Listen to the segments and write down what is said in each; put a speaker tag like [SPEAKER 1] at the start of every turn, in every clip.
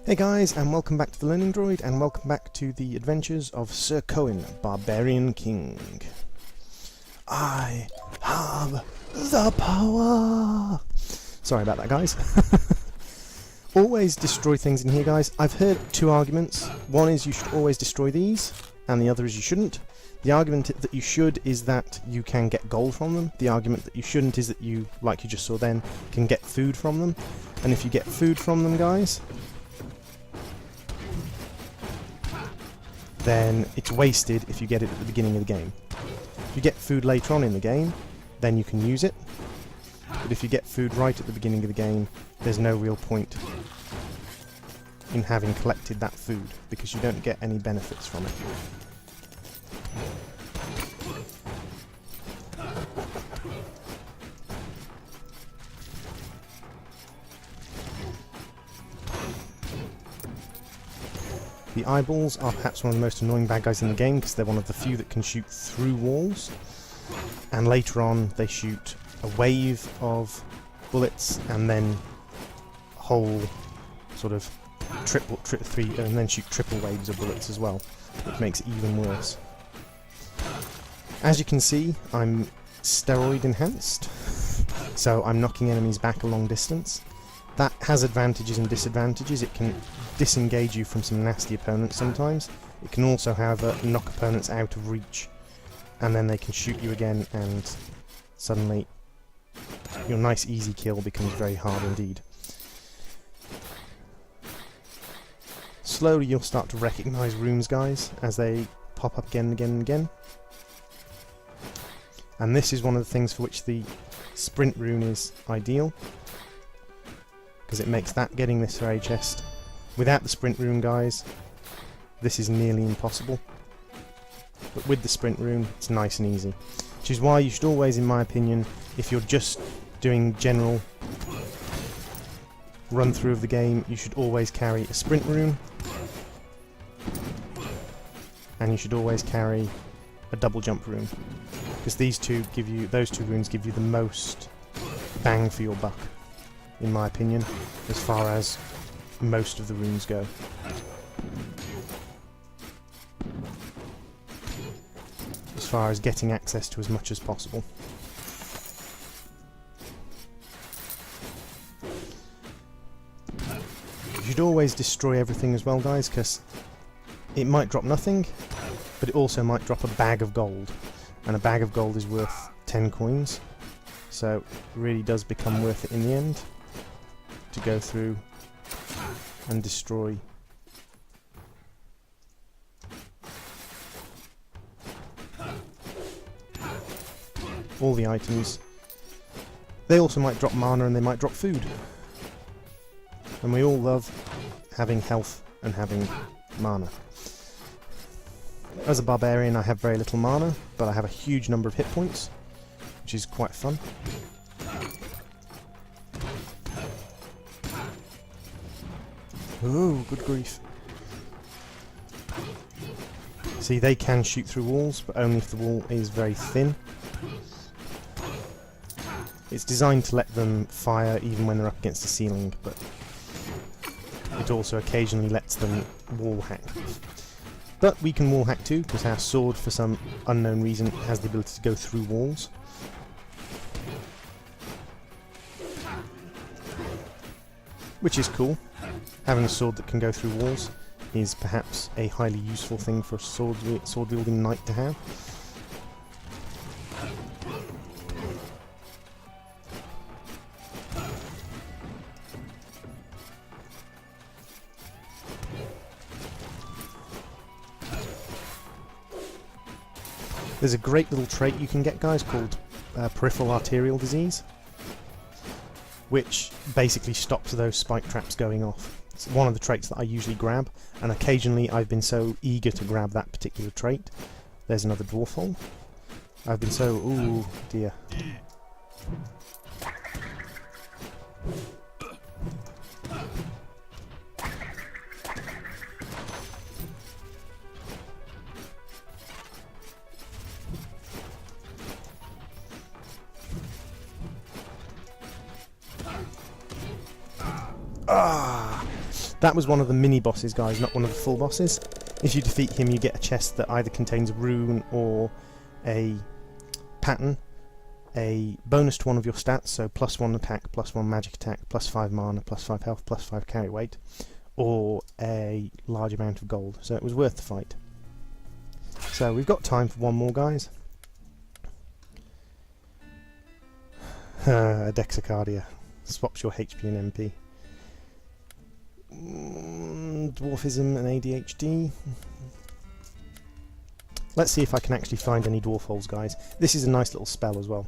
[SPEAKER 1] Hey guys, and welcome back to the Learning Droid, and welcome back to the adventures of Sir Cohen, Barbarian King. I have the power! Sorry about that, guys. Always destroy things in here, guys. I've heard two arguments. One is you should always destroy these, and the other is you shouldn't. The argument that you should is that you can get gold from them. The argument that you shouldn't is that you, like you just saw then, can get food from them. And if you get food from them, guys, then it's wasted if you get it at the beginning of the game. If you get food later on in the game, then you can use it. But if you get food right at the beginning of the game, there's no real point in having collected that food, because you don't get any benefits from it. The eyeballs are perhaps one of the most annoying bad guys in the game, because they're one of the few that can shoot through walls, and later on they shoot a wave of bullets and then whole sort of and then shoot triple waves of bullets as well, which makes it even worse. As you can see, I'm steroid enhanced, so I'm knocking enemies back a long distance. That has advantages and disadvantages. It can disengage you from some nasty opponents sometimes. It can also, however, knock opponents out of reach, and then they can shoot you again, and suddenly your nice easy kill becomes very hard indeed. Slowly you'll start to recognise rooms, guys, as they pop up again and again and again. And this is one of the things for which the sprint rune is ideal, because it makes that getting this fairy chest without the sprint rune, guys, this is nearly impossible. But with the sprint rune, it's nice and easy. Which is why you should always, in my opinion, if you're just doing general run through of the game, you should always carry a sprint rune, and you should always carry a double jump rune, because those two runes give you the most bang for your buck, in my opinion, as far as most of the runes go. As far as getting access to as much as possible. You should always destroy everything as well, guys, because it might drop nothing, but it also might drop a bag of gold, and a bag of gold is worth 10 coins, so it really does become worth it in the end to go through and destroy all the items. They also might drop mana, and they might drop food, and we all love having health and having mana. As a barbarian, I have very little mana, but I have a huge number of hit points, which is quite fun. Oh, good grief. See, they can shoot through walls, but only if the wall is very thin. It's designed to let them fire even when they're up against the ceiling, but it also occasionally lets them wall hack. But we can wall hack too, because our sword, for some unknown reason, has the ability to go through walls. Which is cool. Having a sword that can go through walls is perhaps a highly useful thing for a sword-wielding knight to have. There's a great little trait you can get, guys, called peripheral arterial disease, which basically stops those spike traps going off. It's one of the traits that I usually grab, and occasionally I've been so eager to grab that particular trait. There's another dwarf hole. I've been so... ooh, dear. Ah! That was one of the mini-bosses, guys, not one of the full bosses. If you defeat him, you get a chest that either contains a rune or a pattern, a bonus to one of your stats, so +1 attack, +1 magic attack, +5 mana, +5 health, +5 carry weight, or a large amount of gold. So it was worth the fight. So we've got time for one more, guys. Dexicardia. Swaps your HP and MP. Dwarfism and ADHD. Let's see if I can actually find any dwarf holes, guys. This is a nice little spell as well.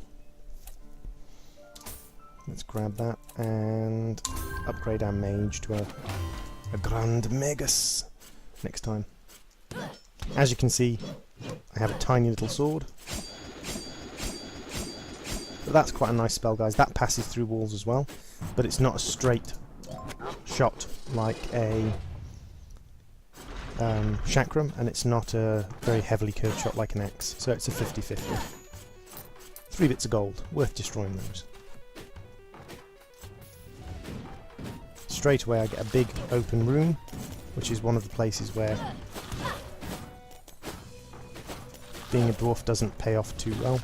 [SPEAKER 1] Let's grab that and upgrade our mage to a Grand Magus next time. As you can see, I have a tiny little sword. But that's quite a nice spell, guys. That passes through walls as well, but it's not a straight shot like a chakram, and it's not a very heavily curved shot like an X, so it's a 50-50. 3 bits of gold, worth destroying those. Straight away I get a big open room, which is one of the places where being a dwarf doesn't pay off too well.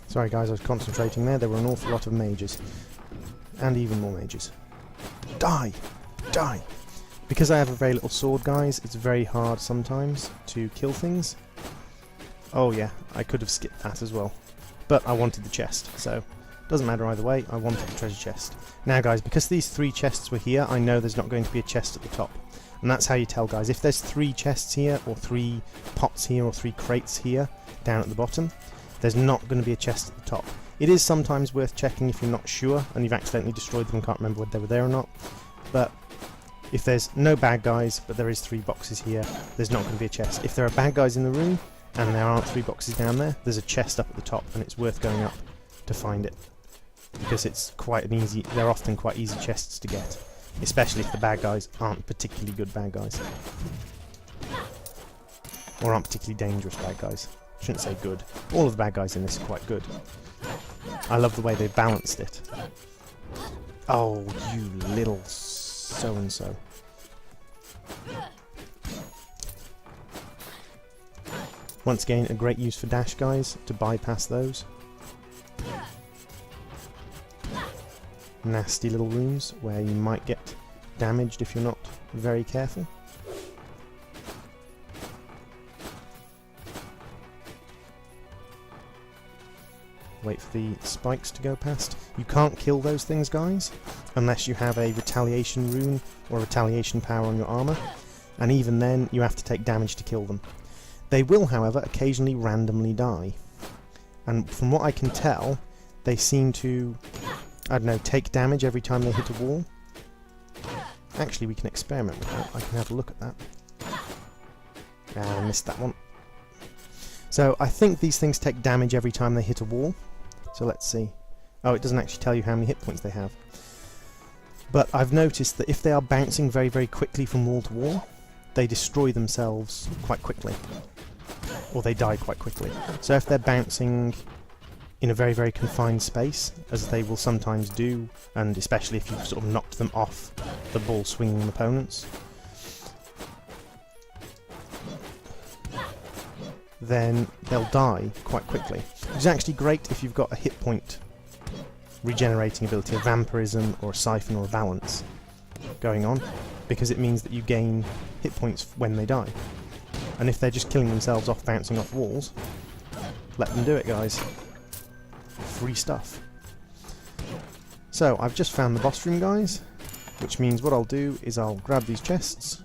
[SPEAKER 1] Sorry guys, I was concentrating there. There were an awful lot of mages. And even more mages. Die! Die! Because I have a very little sword, guys, it's very hard sometimes to kill things. Oh yeah, I could have skipped that as well. But I wanted the chest, so doesn't matter either way, I wanted the treasure chest. Now guys, because these 3 chests were here, I know there's not going to be a chest at the top. And that's how you tell, guys. If there's 3 chests here, or 3 pots here, or 3 crates here, down at the bottom, there's not going to be a chest at the top. It is sometimes worth checking if you're not sure and you've accidentally destroyed them and can't remember whether they were there or not. But if there's no bad guys, but there is 3 boxes here, there's not going to be a chest. If there are bad guys in the room and there aren't 3 boxes down there, there's a chest up at the top, and it's worth going up to find it. Because it's quite an easy, they're often quite easy chests to get. Especially if the bad guys aren't particularly good bad guys. Or aren't particularly dangerous bad guys. Shouldn't say good. All of the bad guys in this are quite good. I love the way they balanced it. Oh, you little so-and-so. Once again, a great use for dash, guys, to bypass those. Nasty little rooms where you might get damaged if you're not very careful. Wait for the spikes to go past. You can't kill those things, guys, unless you have a retaliation rune or retaliation power on your armour, and even then you have to take damage to kill them. They will, however, occasionally randomly die, and from what I can tell, they seem to, I don't know, take damage every time they hit a wall. Actually, we can experiment with that. I can have a look at that. Ah, I missed that one. So I think these things take damage every time they hit a wall. So let's see. Oh, it doesn't actually tell you how many hit points they have. But I've noticed that if they are bouncing very, very quickly from wall to wall, they destroy themselves quite quickly. Or they die quite quickly. So if they're bouncing in a very, very confined space, as they will sometimes do, and especially if you've sort of knocked them off the ball swinging opponents, then they'll die quite quickly. Which is actually great if you've got a hit point regenerating ability, a vampirism or a siphon or a balance going on, because it means that you gain hit points when they die. And if they're just killing themselves off bouncing off walls, let them do it, guys. Free stuff. So I've just found the boss room, guys, which means what I'll do is I'll grab these chests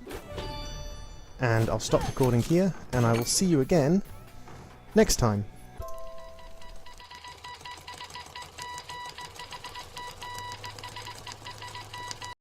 [SPEAKER 1] and I'll stop recording here, and I will see you again next time.